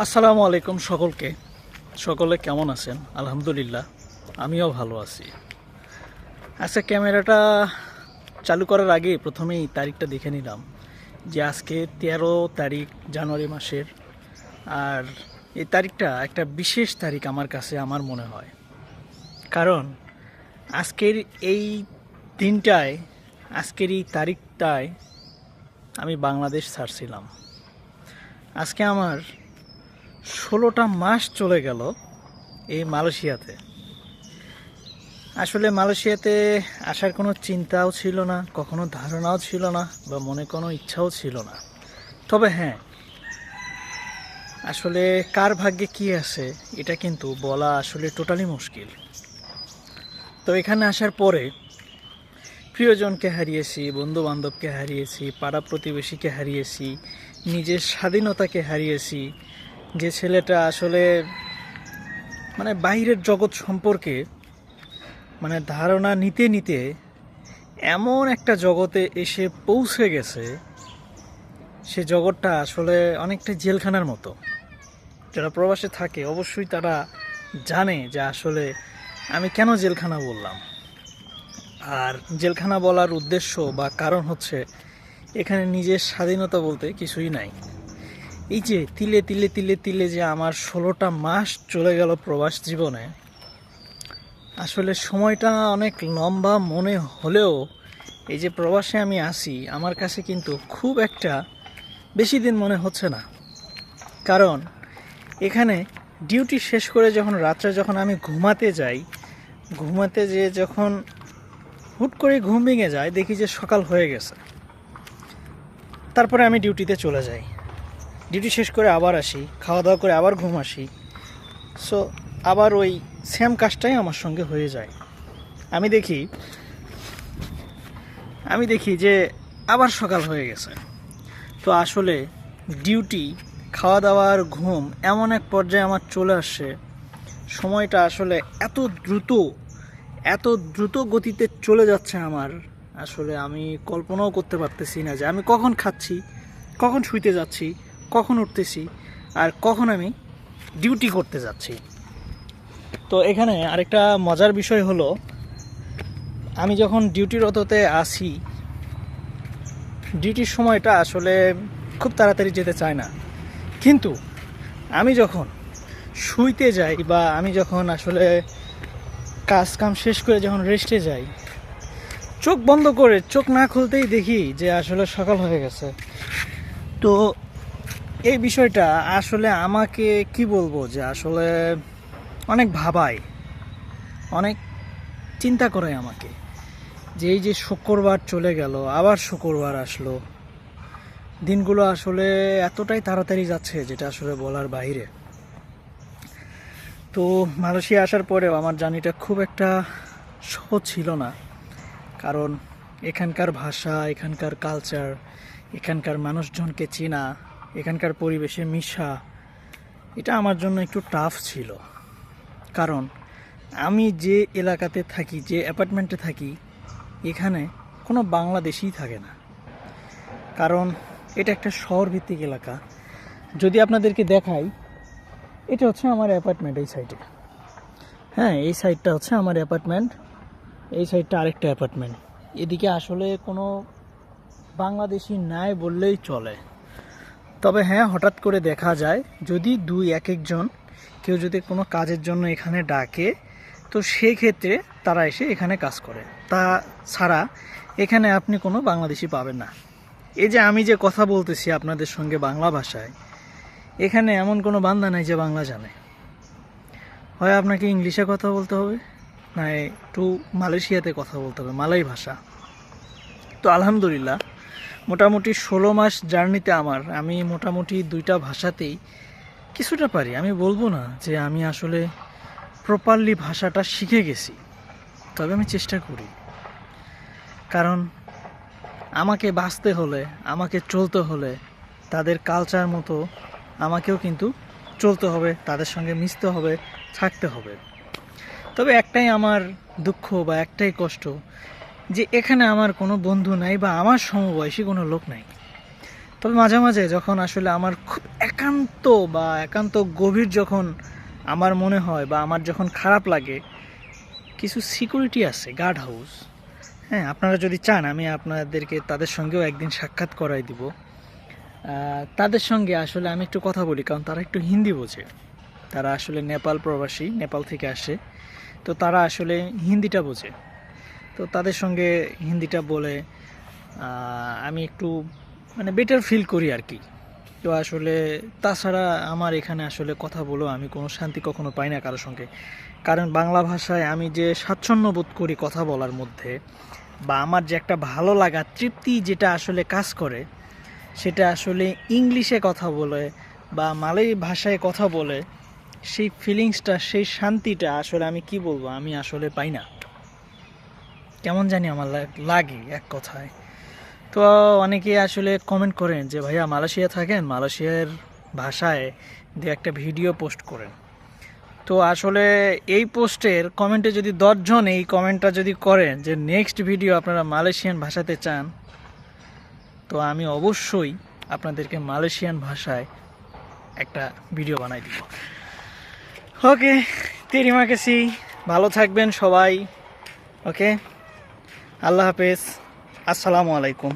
আসসালামু আলাইকুম সকলে কেমন আছেন? আলহামদুলিল্লাহ, আমিও ভালো আছি। আচ্ছা, ক্যামেরাটা চালু করার আগে প্রথমেই তারিখটা দেখে নিলাম যে আজকে 13 তারিখ জানুয়ারি মাসের। আর এই তারিখটা একটা বিশেষ তারিখ আমার কাছে, আমার মনে হয়। কারণ আজকের এই দিনটায়, আজকের এই তারিখটায় আমি বাংলাদেশ ছাড়ছিলাম। আজকে আমার 16টা মাস চলে গেল এই মালয়েশিয়াতে। আসলে মালয়েশিয়াতে আসার কোনো চিন্তাও ছিল না, কখনো ধারণাও ছিল না, বা মনে কোনো ইচ্ছাও ছিল না। তবে হ্যাঁ, আসলে কার ভাগ্যে কি আছে এটা কিন্তু বলা আসলে টোটালি মুশকিল। তো এখানে আসার পরে প্রিয়জনকে হারিয়েছি, বন্ধু বান্ধবকে হারিয়েছি, পাড়া প্রতিবেশীকে হারিয়েছি, নিজের স্বাধীনতাকে হারিয়েছি। যে ছেলেটা আসলে বাইরের জগৎ সম্পর্কে ধারণা নিতে নিতে এমন একটা জগতে এসে পৌঁছে গেছে, সে জগৎটা আসলে অনেকটা জেলখানার মতো। যারা প্রবাসে থাকে অবশ্যই তারা জানে যে আসলে আমি কেন জেলখানা বললাম। আর জেলখানা বলার উদ্দেশ্য বা কারণ হচ্ছে, এখানে নিজের স্বাধীনতা বলতে কিছুই নাই। এই যে তিলে তিলে তিলে তিলে যে আমার 16টা মাস চলে গেল প্রবাস জীবনে, আসলে সময়টা অনেক লম্বা মনে হলেও এই যে প্রবাসে আমি আসি, আমার কাছে কিন্তু খুব একটা বেশি দিন মনে হচ্ছে না। কারণ এখানে ডিউটি শেষ করে যখন রাত্রে যখন আমি ঘুমাতে যাই, ঘুমাতে যেয়ে যখন হুট করে ঘুম ভেঙে যায়, দেখি যে সকাল হয়ে গেছে। তারপরে আমি ডিউটিতে চলে যাই, ডিউটি শেষ করে আবার আসি, খাওয়া দাওয়া করে আবার ঘুম আসি। সো আবার ওই সেম কাজটাই আমার সঙ্গে হয়ে যায়। আমি দেখি যে আবার সকাল হয়ে গেছে। তো আসলে ডিউটি, খাওয়া দাওয়ার, ঘুম এমন এক পর্যায়ে আমার চলে আসে, সময়টা আসলে এত দ্রুত গতিতে চলে যাচ্ছে আমার, আসলে আমি কল্পনাও করতে পারতেছি না যে আমি কখন খাচ্ছি, কখন শুইতে যাচ্ছি, কখন উঠতেছি, আর কখন আমি ডিউটি করতে যাচ্ছি। তো এখানে আরেকটা মজার বিষয় হলো, আমি যখন ডিউটিরততে আসি, ডিউটির সময়টা আসলে খুব তাড়াতাড়ি যেতে চায় না। কিন্তু আমি যখন শুইতে যাই, বা আমি যখন আসলে কাজ কাম শেষ করে যখন রেস্টে যাই, চোখ বন্ধ করে চোখ না খুলতেই দেখি যে আসলে সকাল হয়ে গেছে। তো এই বিষয়টা আসলে আমাকে কি বলবো, যে আসলে অনেক ভাবায়, অনেক চিন্তা করে আমাকে, যে এই যে শুক্রবার চলে গেল, আবার শুক্রবার আসলো, দিনগুলো আসলে এতটাই তাড়াতাড়ি যাচ্ছে যেটা আসলে বলার বাইরে। তো মালয়েশিয়া আসার পরেও আমার জার্নিটা খুব একটা সহজ ছিল না। কারণ এখানকার ভাষা, এখানকার কালচার, এখানকার মানুষজনকে চেনা, এখানকার পরিবেশে মিশা, এটা আমার জন্য একটু টাফ ছিল। কারণ আমি যে এলাকাতে থাকি, যে অ্যাপার্টমেন্টে থাকি, এখানে কোনো বাংলাদেশী থাকে না। কারণ এটা একটা শহরভিত্তিক এলাকা। যদি আপনাদেরকে দেখাই, এটা হচ্ছে আমার অ্যাপার্টমেন্ট, এই সাইডে। হ্যাঁ, এই সাইডটা হচ্ছে আমার অ্যাপার্টমেন্ট, এই সাইডটা আরেকটা অ্যাপার্টমেন্ট। এদিকে আসলে কোনো বাংলাদেশি নাই বললেই চলে। তবে হ্যাঁ, হঠাৎ করে দেখা যায়, যদি একজন কেউ যদি কোনো কাজের জন্য এখানে ডাকে, তো সেই ক্ষেত্রে তারা এসে এখানে কাজ করে। তা ছাড়া এখানে আপনি কোনো বাংলাদেশি পাবেন না। এই যে আমি যে কথা বলতেছি আপনাদের সঙ্গে বাংলা ভাষায়, এখানে এমন কোনো বান্দা নাই যে বাংলা জানে। হয় আপনাকে ইংলিশে কথা বলতে হবে, না একটু মালয়েশিয়াতে কথা বলতে হবে, মালয় ভাষা। তো আলহামদুলিল্লাহ, মোটামুটি 16 মাস জার্নিতে আমি মোটামুটি 2টা ভাষাতেই কিছুটা পারি। আমি বলবো না যে আমি আসলে প্রপারলি ভাষাটা শিখে গেছি, তবে আমি চেষ্টা করি। কারণ আমাকে বাঁচতে হলে, আমাকে চলতে হলে, তাদের কালচার মতো আমাকেও কিন্তু চলতে হবে, তাদের সঙ্গে মিশতে হবে, থাকতে হবে। তবে একটাই আমার দুঃখ বা একটাই কষ্ট, যে এখানে আমার কোনো বন্ধু নাই, বা আমার সমবয়সী কোনো লোক নাই। তবে মাঝে মাঝে যখন আসলে আমার খুব একান্ত বা একান্ত গভীর যখন আমার মনে হয় বা আমার যখন খারাপ লাগে, কিছু সিকিউরিটি আছে গার্ড হাউস, হ্যাঁ, আপনারা যদি চান আমি আপনাদেরকে তাদের সঙ্গেও একদিন সাক্ষাৎ করাই দিব। তাদের সঙ্গে আসলে আমি একটু কথা বলি, কারণ তারা একটু হিন্দি বোঝে। তারা আসলে নেপাল প্রবাসী, নেপাল থেকে আসে, তো তারা আসলে হিন্দিটা বোঝে। তো তাদের সঙ্গে হিন্দিটা বলে আমি একটু মানে বেটার ফিল করি আর কি। তো আসলে তাছাড়া আমার এখানে আসলে কথা বলেও আমি কোনো শান্তি কখনো পাই না কারোর সঙ্গে, কারণ বাংলা ভাষায় আমি যে স্বাচ্ছন্দ্য বোধ করি কথা বলার মধ্যে, বা আমার যে একটা ভালো লাগা তৃপ্তি যেটা আসলে কাজ করে, সেটা আসলে ইংলিশে কথা বলে বা মালয় ভাষায় কথা বলে সেই ফিলিংসটা, সেই শান্তিটা আসলে আমি কি বলবো, আমি আসলে পাই না। কেমন জানি আমার লাগে এক কথায়। তো অনেকে আসলে কমেন্ট করেন যে ভাইয়া মালয়েশিয়া থাকেন, মালয়েশিয়ার ভাষায় দিয়ে একটা ভিডিও পোস্ট করেন। তো আসলে এই পোস্টের কমেন্টে যদি 10 জন এই কমেন্টটা যদি করেন যে নেক্সট ভিডিও আপনারা মালয়েশিয়ান ভাষাতে চান, তো আমি অবশ্যই আপনাদেরকে মালয়েশিয়ান ভাষায় একটা ভিডিও বানাই দিব। ওকে, তেরিমা কাসি, ভালো থাকবেন সবাই। ওকে, আল্লাহ হাফেজ, আসসালামু আলাইকুম।